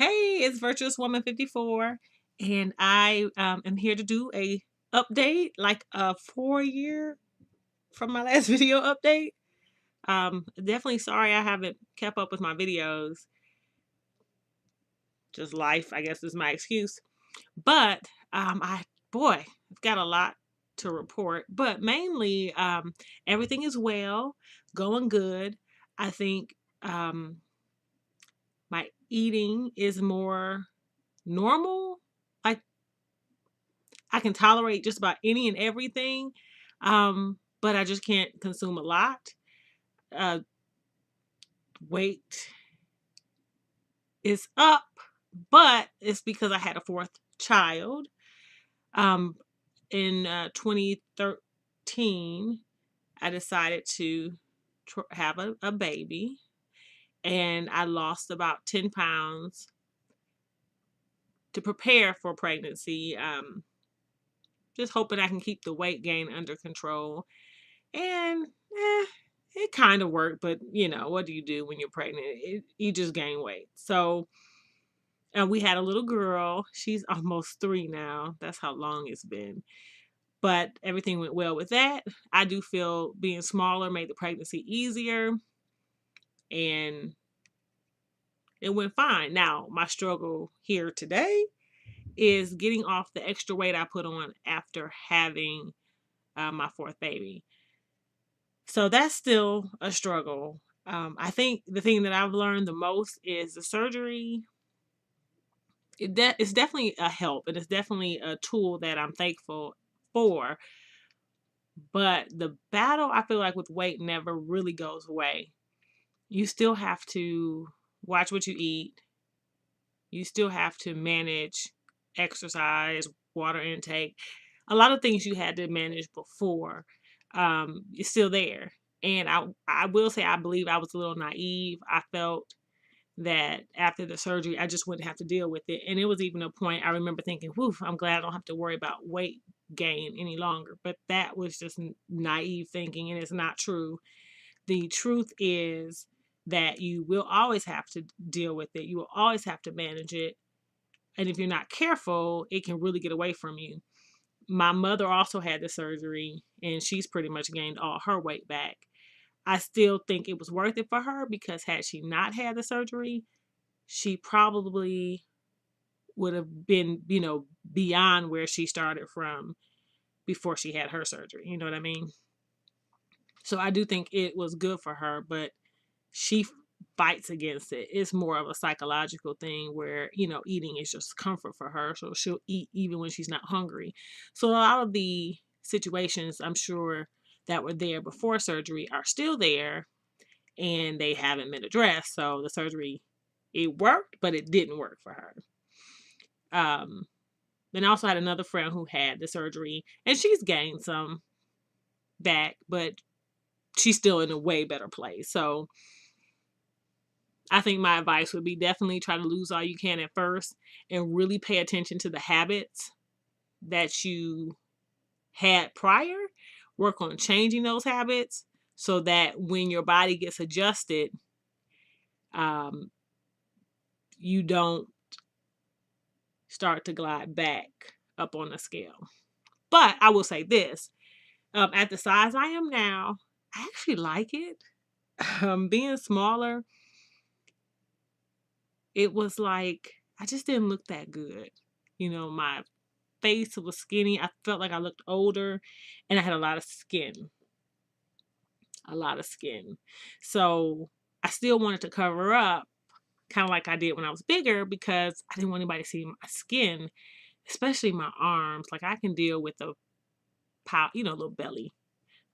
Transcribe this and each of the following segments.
Hey, it's Virtuous Woman 54, and I am here to do a update, like a 4 year from my last video update. Definitely sorry I haven't kept up with my videos. Just life, I guess, is my excuse. But I boy, I've got a lot to report. But mainly, everything is well, going good. I think my eating is more normal. Like I can tolerate just about any and everything, but I just can't consume a lot. Uh, Weight is up, but it's because I had a fourth child. Um, in 2013, I decided to have a baby, and I lost about 10 pounds to prepare for pregnancy. Just hoping I can keep the weight gain under control. And it kind of worked, but what do you do when you're pregnant? You just gain weight. So, and we had a little girl. She's almost 3 now. That's how long it's been. But everything went well with that. I do feel being smaller made the pregnancy easier, and it went fine. Now, my struggle here today is getting off the extra weight I put on after having my fourth baby. So that's still a struggle. I think the thing that I've learned the most is the surgery. It's definitely a help, and it's definitely a tool that I'm thankful for. But the battle, I feel like, with weight never really goes away. You still have to watch what you eat. You still have to manage exercise, water intake. A lot of things you had to manage before, it's still there. And I will say I believe I was a little naive. I felt that after the surgery, I just wouldn't have to deal with it. And it was even a point I remember thinking, whew, I'm glad I don't have to worry about weight gain any longer. But that was just naive thinking, and it's not true. The truth is that you will always have to deal with it. You will always have to manage it. And if you're not careful, it can really get away from you. My mother also had the surgery, and she's pretty much gained all her weight back. I still think it was worth it for her because had she not had the surgery, she probably would have been, beyond where she started from before she had her surgery. You know what I mean? So I do think it was good for her, but she fights against it. It's more of a psychological thing where, eating is just comfort for her. So she'll eat even when she's not hungry. So a lot of the situations I'm sure that were there before surgery are still there, and they haven't been addressed. So the surgery, it worked, but it didn't work for her. Then I also had another friend who had the surgery, and she's gained some back, but she's still in a way better place. So I think my advice would be definitely try to lose all you can at first and really pay attention to the habits that you had prior. Work on changing those habits so that when your body gets adjusted, you don't start to glide back up on the scale. But I will say this, at the size I am now, I actually like it. Being smaller, it was like I just didn't look that good. My face was skinny. I felt like I looked older, and I had a lot of skin. A lot of skin. So I still wanted to cover up, kind of like I did when I was bigger, because I didn't want anybody to see my skin, especially my arms. Like I can deal with a little belly.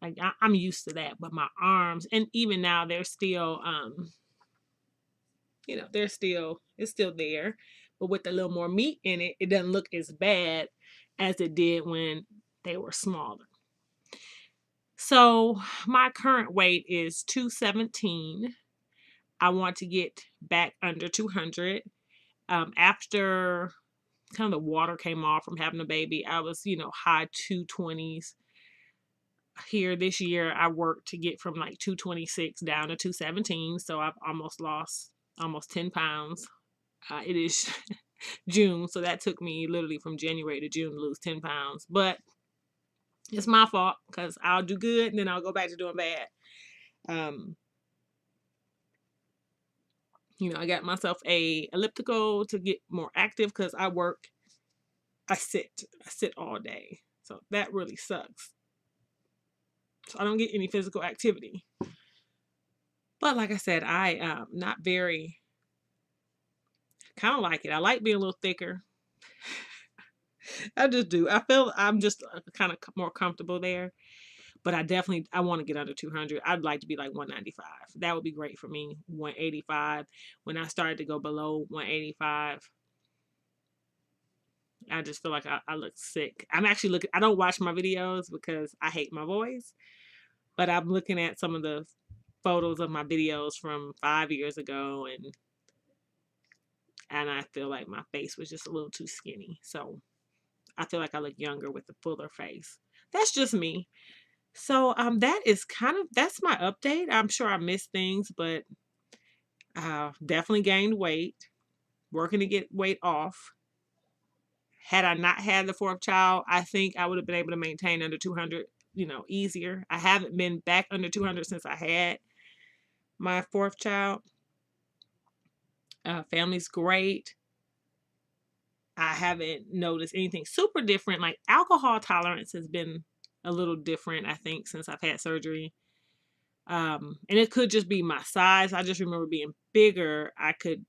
Like I'm used to that, but my arms, and even now they're still, it's still there, but with a little more meat in it, it doesn't look as bad as it did when they were smaller. So my current weight is 217. I want to get back under 200. After kind of the water came off from having a baby, I was, high 220s. Here this year, I worked to get from like 226 down to 217. So I've almost lost almost 10 pounds. It is June, so that took me literally from January to June to lose 10 pounds. But it's my fault because I'll do good and then I'll go back to doing bad. Um, I got myself a elliptical to get more active because I sit all day. So that really sucks. So I don't get any physical activity. But like I said, I not very kind of like it. I like being a little thicker. I just do. I feel I'm just kind of more comfortable there. But I want to get under 200. I'd like to be like 195. That would be great for me. 185. When I started to go below 185, I just feel like I look sick. I'm actually looking. I don't watch my videos because I hate my voice. But I'm looking at some of the photos of my videos from 5 years ago, and I feel like my face was just a little too skinny. So I feel like I look younger with a fuller face. That's just me. So that's my update. I'm sure I missed things, but definitely gained weight, working to get weight off. Had I not had the fourth child, I think I would have been able to maintain under 200, easier. I haven't been back under 200 since I had my fourth child. Family's great. I haven't noticed anything super different. Like alcohol tolerance has been a little different, I think, since I've had surgery. And it could just be my size. I just remember being bigger. I could,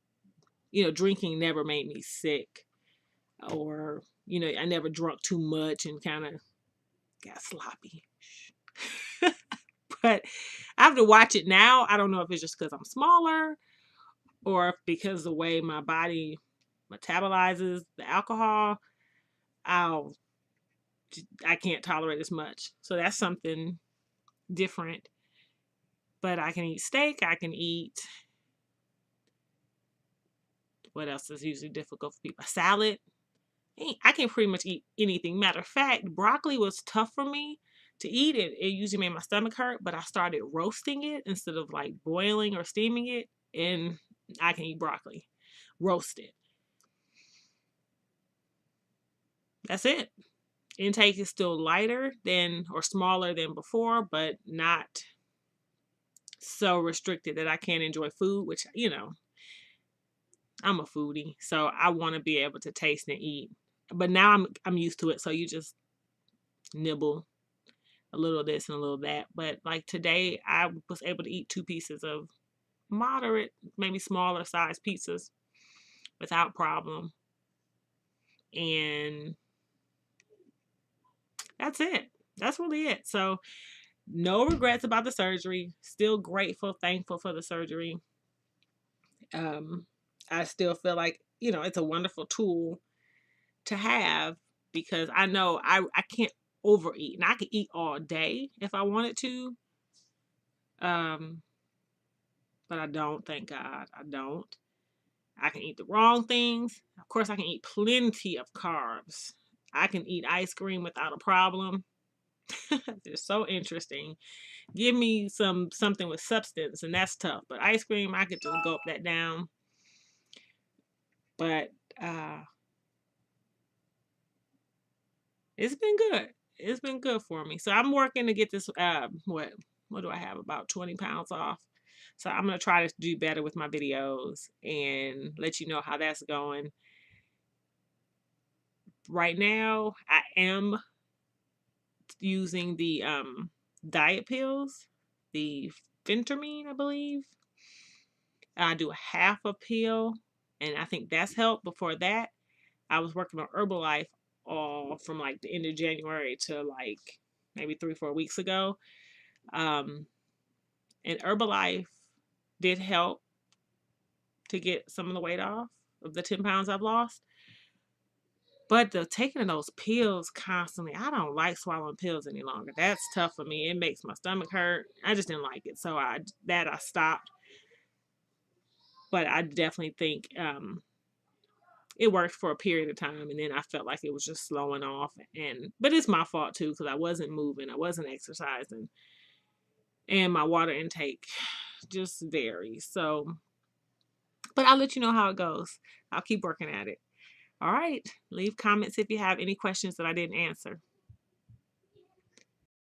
drinking never made me sick, or, I never drunk too much and kind of got sloppy. But I have to watch it now. I don't know if it's just because I'm smaller or if because the way my body metabolizes the alcohol, I can't tolerate as much. So that's something different. But I can eat steak. I can eat, what else is usually difficult for people? A salad. I can pretty much eat anything. Matter of fact, broccoli was tough for me to eat. It usually made my stomach hurt, but I started roasting it instead of like boiling or steaming it, and I can eat broccoli roasted. That's it. Intake is still lighter than or smaller than before, but not so restricted that I can't enjoy food, which, I'm a foodie, so I want to be able to taste and eat. But now I'm used to it, so you just nibble a little of this and a little of that. But like today, I was able to eat 2 pieces of moderate, maybe smaller size pizzas without problem. And that's it. That's really it. So no regrets about the surgery. Still grateful, thankful for the surgery. I still feel like, it's a wonderful tool to have because I know I can't overeat. And I can eat all day if I wanted to. But I don't, thank God. I don't. I can eat the wrong things. Of course, I can eat plenty of carbs. I can eat ice cream without a problem. It's so interesting. Give me something with substance, and that's tough. But ice cream, I could just gulp that down. But it's been good. It's been good for me. So I'm working to get this. What do I have? About 20 pounds off. So I'm gonna try to do better with my videos and let you know how that's going. Right now, I am using the diet pills, the phentermine, I believe. I do a half a pill, and I think that's helped. Before that, I was working on Herbalife all from like the end of January to like maybe 3-4 weeks ago. And Herbalife did help to get some of the weight off of the 10 pounds I've lost. But the taking of those pills constantly, I don't like swallowing pills any longer. That's tough for me. It makes my stomach hurt. I just didn't like it. So I stopped. But I definitely think it worked for a period of time, and then I felt like it was just slowing off. But it's my fault too because I wasn't moving, I wasn't exercising, and my water intake just varies. So, But I'll let you know how it goes. I'll keep working at it. All right. Leave comments if you have any questions that I didn't answer.